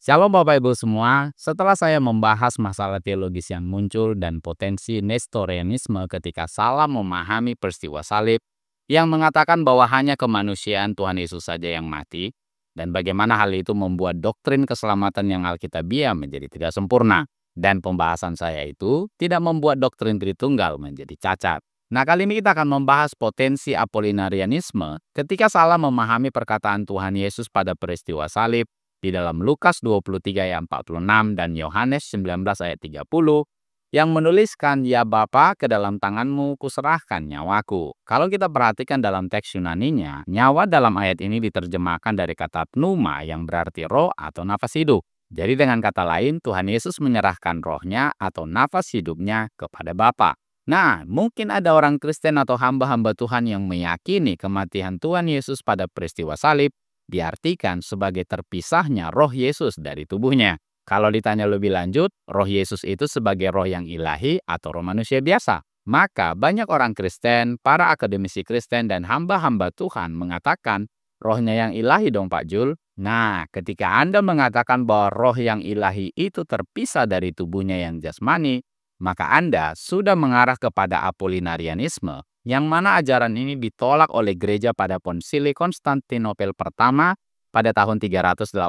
Shalom Bapak Ibu semua, setelah saya membahas masalah teologis yang muncul dan potensi Nestorianisme ketika salah memahami peristiwa salib, yang mengatakan bahwa hanya kemanusiaan Tuhan Yesus saja yang mati, dan bagaimana hal itu membuat doktrin keselamatan yang alkitabiah menjadi tidak sempurna. Dan pembahasan saya itu tidak membuat doktrin Tritunggal menjadi cacat. Nah, kali ini kita akan membahas potensi Apollinarianisme ketika salah memahami perkataan Tuhan Yesus pada peristiwa salib di dalam Lukas 23 ayat 46 dan Yohanes 19 ayat 30 yang menuliskan, "Ya Bapa, ke dalam tanganmu kuserahkan nyawaku." Kalau kita perhatikan dalam teks Yunaninya, nyawa dalam ayat ini diterjemahkan dari kata pneuma yang berarti roh atau nafas hidup. Jadi dengan kata lain, Tuhan Yesus menyerahkan rohnya atau nafas hidupnya kepada Bapa. Nah, mungkin ada orang Kristen atau hamba-hamba Tuhan yang meyakini kematian Tuhan Yesus pada peristiwa salib diartikan sebagai terpisahnya roh Yesus dari tubuhnya. Kalau ditanya lebih lanjut, roh Yesus itu sebagai roh yang ilahi atau roh manusia biasa. Maka banyak orang Kristen, para akademisi Kristen dan hamba-hamba Tuhan mengatakan, rohnya yang ilahi dong Pak Jul. Nah, ketika Anda mengatakan bahwa roh yang ilahi itu terpisah dari tubuhnya yang jasmani, maka Anda sudah mengarah kepada Apollinarianisme, yang mana ajaran ini ditolak oleh gereja pada Konsili Konstantinopel pertama pada tahun 381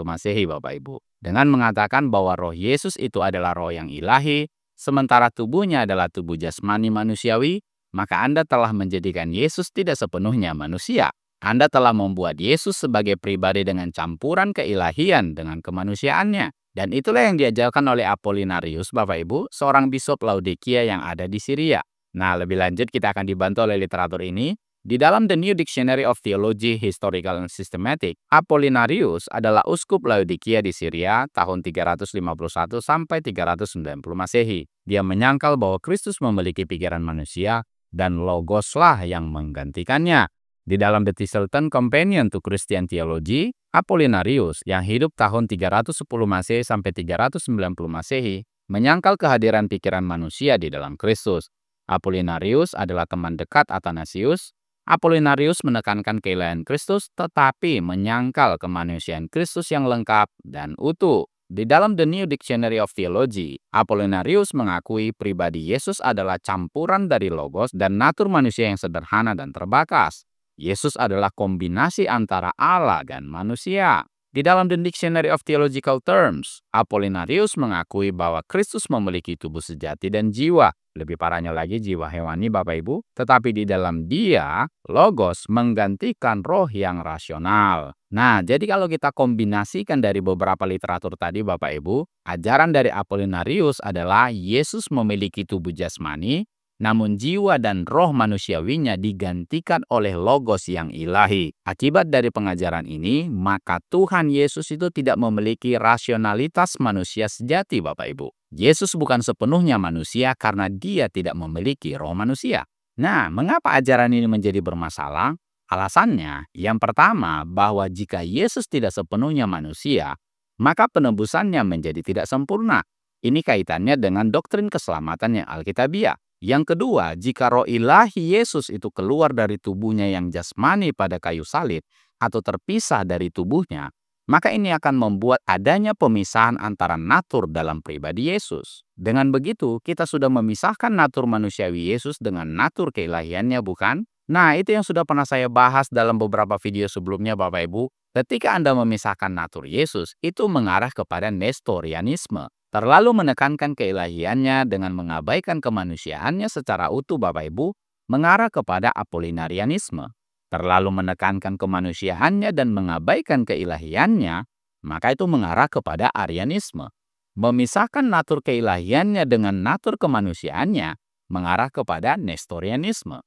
Masehi, Bapak Ibu, dengan mengatakan bahwa roh Yesus itu adalah roh yang ilahi, sementara tubuhnya adalah tubuh jasmani manusiawi. Maka Anda telah menjadikan Yesus tidak sepenuhnya manusia. Anda telah membuat Yesus sebagai pribadi dengan campuran keilahian dengan kemanusiaannya. Dan itulah yang diajarkan oleh Apollinarius, Bapak Ibu, seorang bisop Laodikia yang ada di Syria. Nah, lebih lanjut kita akan dibantu oleh literatur ini. Di dalam The New Dictionary of Theology, Historical and Systematic, Apollinarius adalah uskup Laodikia di Syria tahun 351 sampai 390 Masehi. Dia menyangkal bahwa Kristus memiliki pikiran manusia dan logoslah yang menggantikannya. Di dalam The Thistleton Companion to Christian Theology, Apollinarius yang hidup tahun 310 Masehi sampai 390 Masehi menyangkal kehadiran pikiran manusia di dalam Kristus. Apollinarius adalah teman dekat Athanasius. Apollinarius menekankan keilahian Kristus tetapi menyangkal kemanusiaan Kristus yang lengkap dan utuh. Di dalam The New Dictionary of Theology, Apollinarius mengakui pribadi Yesus adalah campuran dari logos dan natur manusia yang sederhana dan terbatas. Yesus adalah kombinasi antara Allah dan manusia. Di dalam The Dictionary of Theological Terms, Apollinarius mengakui bahwa Kristus memiliki tubuh sejati dan jiwa. Lebih parahnya lagi jiwa hewani, Bapak Ibu. Tetapi di dalam dia, logos menggantikan roh yang rasional. Nah, jadi kalau kita kombinasikan dari beberapa literatur tadi, Bapak Ibu, ajaran dari Apollinarius adalah Yesus memiliki tubuh jasmani, namun jiwa dan roh manusiawinya digantikan oleh logos yang ilahi. Akibat dari pengajaran ini, maka Tuhan Yesus itu tidak memiliki rasionalitas manusia sejati, Bapak Ibu. Yesus bukan sepenuhnya manusia karena dia tidak memiliki roh manusia. Nah, mengapa ajaran ini menjadi bermasalah? Alasannya, yang pertama, bahwa jika Yesus tidak sepenuhnya manusia, maka penebusannya menjadi tidak sempurna. Ini kaitannya dengan doktrin keselamatan yang alkitabiah. Yang kedua, jika roh ilahi Yesus itu keluar dari tubuhnya yang jasmani pada kayu salib atau terpisah dari tubuhnya, maka ini akan membuat adanya pemisahan antara natur dalam pribadi Yesus. Dengan begitu, kita sudah memisahkan natur manusiawi Yesus dengan natur keilahiannya, bukan? Nah, itu yang sudah pernah saya bahas dalam beberapa video sebelumnya, Bapak Ibu. Ketika Anda memisahkan natur Yesus, itu mengarah kepada Nestorianisme. Terlalu menekankan keilahiannya dengan mengabaikan kemanusiaannya secara utuh, Bapak Ibu, mengarah kepada Apollinarianisme. Terlalu menekankan kemanusiaannya dan mengabaikan keilahiannya, maka itu mengarah kepada Arianisme. Memisahkan natur keilahiannya dengan natur kemanusiaannya, mengarah kepada Nestorianisme.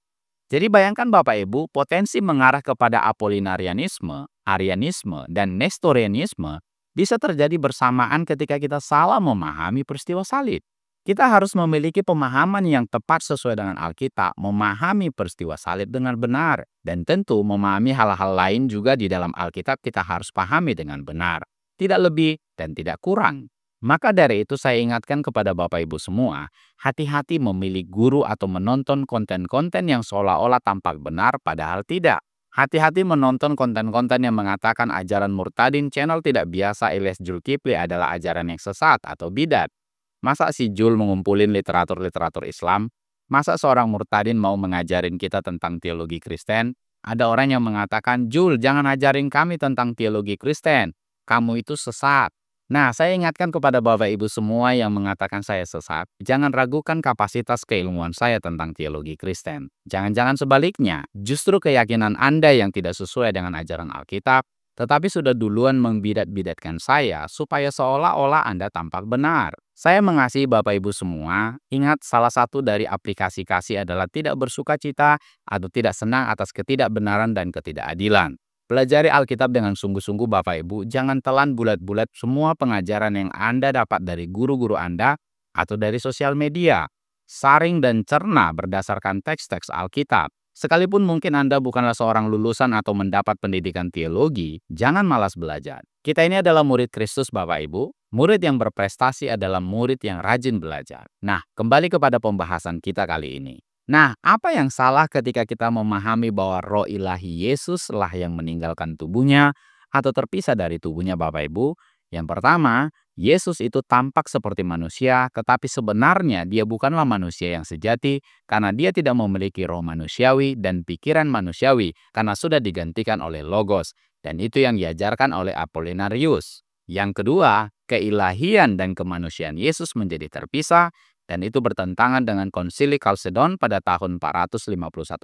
Jadi bayangkan Bapak Ibu, potensi mengarah kepada Apollinarianisme, Arianisme, dan Nestorianisme bisa terjadi bersamaan ketika kita salah memahami peristiwa salib. Kita harus memiliki pemahaman yang tepat sesuai dengan Alkitab, memahami peristiwa salib dengan benar. Dan tentu memahami hal-hal lain juga di dalam Alkitab kita harus pahami dengan benar. Tidak lebih dan tidak kurang. Maka dari itu saya ingatkan kepada Bapak Ibu semua, hati-hati memilih guru atau menonton konten-konten yang seolah-olah tampak benar padahal tidak. Hati-hati menonton konten-konten yang mengatakan ajaran murtadin channel tidak biasa Ilyas Zulkifli adalah ajaran yang sesat atau bidat. Masa si Jul mengumpulin literatur-literatur Islam? Masa seorang murtadin mau mengajarin kita tentang teologi Kristen? Ada orang yang mengatakan, Jul, jangan ajarin kami tentang teologi Kristen. Kamu itu sesat. Nah, saya ingatkan kepada Bapak Ibu semua yang mengatakan saya sesat, jangan ragukan kapasitas keilmuan saya tentang teologi Kristen. Jangan-jangan sebaliknya, justru keyakinan Anda yang tidak sesuai dengan ajaran Alkitab, tetapi sudah duluan membidat-bidatkan saya supaya seolah-olah Anda tampak benar. Saya mengasihi Bapak Ibu semua, ingat salah satu dari aplikasi kasih adalah tidak bersuka cita atau tidak senang atas ketidakbenaran dan ketidakadilan. Pelajari Alkitab dengan sungguh-sungguh Bapak Ibu, jangan telan bulat-bulat semua pengajaran yang Anda dapat dari guru-guru Anda atau dari sosial media. Saring dan cerna berdasarkan teks-teks Alkitab. Sekalipun mungkin Anda bukanlah seorang lulusan atau mendapat pendidikan teologi, jangan malas belajar. Kita ini adalah murid Kristus Bapak Ibu. Murid yang berprestasi adalah murid yang rajin belajar. Nah, kembali kepada pembahasan kita kali ini. Nah, apa yang salah ketika kita memahami bahwa roh ilahi Yesuslah yang meninggalkan tubuhnya atau terpisah dari tubuhnya Bapak Ibu? Yang pertama, Yesus itu tampak seperti manusia, tetapi sebenarnya dia bukanlah manusia yang sejati karena dia tidak memiliki roh manusiawi dan pikiran manusiawi karena sudah digantikan oleh Logos. Dan itu yang diajarkan oleh Apollinarius. Yang kedua, keilahian dan kemanusiaan Yesus menjadi terpisah. Dan itu bertentangan dengan Konsili Kalsedon pada tahun 451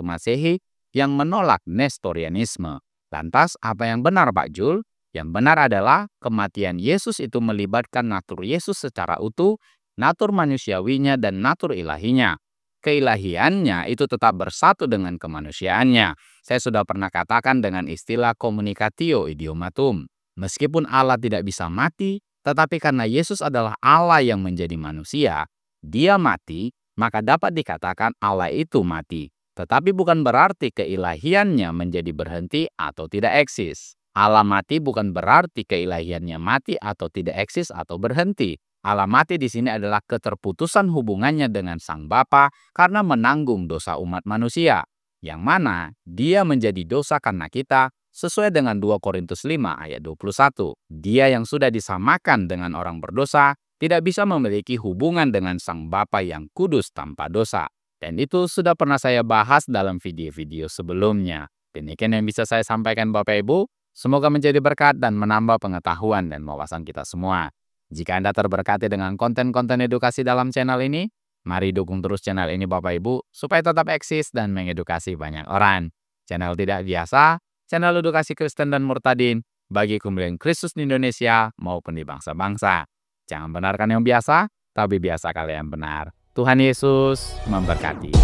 Masehi yang menolak Nestorianisme. Lantas, apa yang benar Pak Jul? Yang benar adalah kematian Yesus itu melibatkan natur Yesus secara utuh, natur manusiawinya dan natur ilahinya. Keilahiannya itu tetap bersatu dengan kemanusiaannya. Saya sudah pernah katakan dengan istilah communicatio idiomatum. Meskipun Allah tidak bisa mati, tetapi karena Yesus adalah Allah yang menjadi manusia, dia mati, maka dapat dikatakan Allah itu mati. Tetapi bukan berarti keilahiannya menjadi berhenti atau tidak eksis. Allah mati bukan berarti keilahiannya mati atau tidak eksis atau berhenti. Allah mati di sini adalah keterputusan hubungannya dengan Sang Bapa karena menanggung dosa umat manusia. Yang mana dia menjadi dosa karena kita sesuai dengan 2 Korintus 5 ayat 21. Dia yang sudah disamakan dengan orang berdosa tidak bisa memiliki hubungan dengan Sang Bapa yang kudus tanpa dosa. Dan itu sudah pernah saya bahas dalam video-video sebelumnya. Demikian yang bisa saya sampaikan Bapak Ibu. Semoga menjadi berkat dan menambah pengetahuan dan wawasan kita semua. Jika Anda terberkati dengan konten-konten edukasi dalam channel ini, mari dukung terus channel ini Bapak Ibu supaya tetap eksis dan mengedukasi banyak orang. Channel tidak biasa, channel edukasi Kristen dan murtadin bagi kemuliaan Kristus di Indonesia maupun di bangsa-bangsa. Jangan benarkan yang biasa, tapi biasa kalian benar. Tuhan Yesus memberkati.